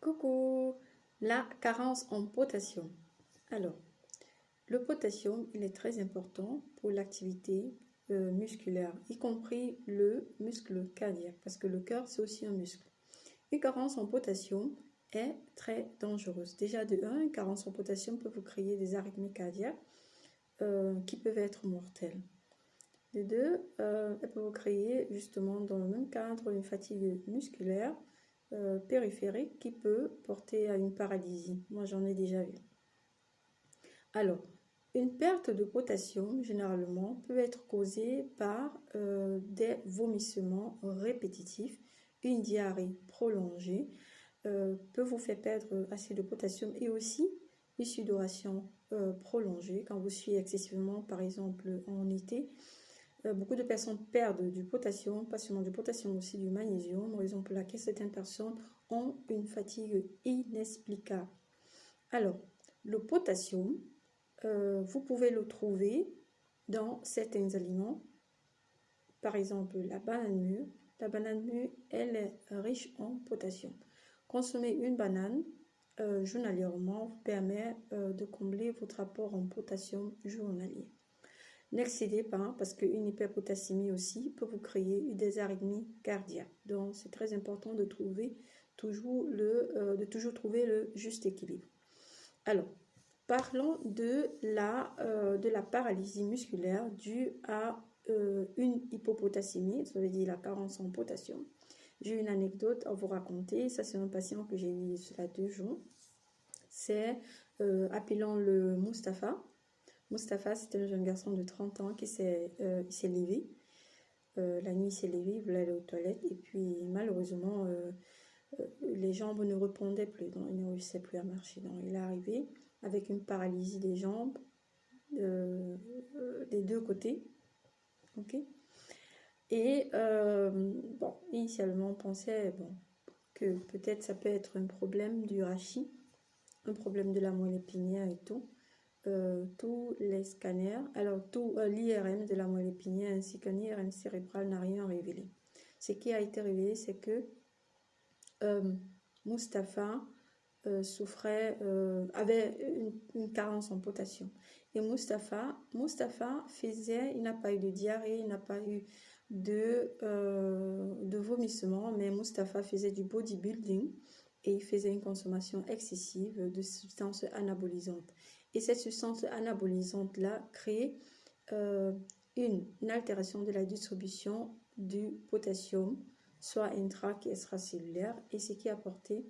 Coucou, la carence en potassium. Alors, le potassium, il est très important pour l'activité musculaire, y compris le muscle cardiaque, parce que le cœur, c'est aussi un muscle. Une carence en potassium est très dangereuse. Déjà, de 1, une carence en potassium peut vous créer des arythmies cardiaques qui peuvent être mortelles. De 2, elle peut vous créer justement dans le même cadre une fatigue musculaire périphérique qui peut porter à une paralysie. Moi, j'en ai déjà vu. Alors, une perte de potassium, généralement, peut être causée par des vomissements répétitifs, une diarrhée prolongée, peut vous faire perdre assez de potassium et aussi une sudoration prolongée. Quand vous suivez excessivement, par exemple, en été, beaucoup de personnes perdent du potassium, pas seulement du potassium, aussi du magnésium, raison pour laquelle certaines personnes ont une fatigue inexplicable. Alors, le potassium, vous pouvez le trouver dans certains aliments, par exemple la banane mûre. La banane mûre, elle est riche en potassium. Consommer une banane journalièrement vous permet de combler votre apport en potassium journalier. N'excédez pas parce qu'une hyperpotassémie aussi peut vous créer des arythmies cardiaques. Donc, c'est très important de toujours trouver le juste équilibre. Alors, parlons de la paralysie musculaire due à une hypopotassémie, ça veut dire la carence en potassium. J'ai une anecdote à vous raconter. Ça, c'est un patient que j'ai eu cela 2 jours. C'est, appelons-le Mustapha. Mustapha, c'était un jeune garçon de 30 ans qui s'est levé. La nuit, il s'est levé, il voulait aller aux toilettes. Et puis, malheureusement, les jambes ne répondaient plus. Donc, il ne réussissait plus à marcher. Donc, il est arrivé avec une paralysie des jambes des 2 côtés. OK. Et, bon, initialement, on pensait que peut-être ça peut être un problème du rachis, un problème de la moelle épinière et tout. Tous les scanners, alors tout l'IRM de la moelle épinière ainsi qu'un IRM cérébral n'a rien révélé. Ce qui a été révélé, c'est que Mustapha avait une carence en potassium. Et Mustapha il n'a pas eu de diarrhée, il n'a pas eu de vomissement, mais Mustapha faisait du bodybuilding et il faisait une consommation excessive de substances anabolisantes. Et cette substance anabolisante-là crée une altération de la distribution du potassium, soit intra- qu'extracellulaire, et ce qui a porté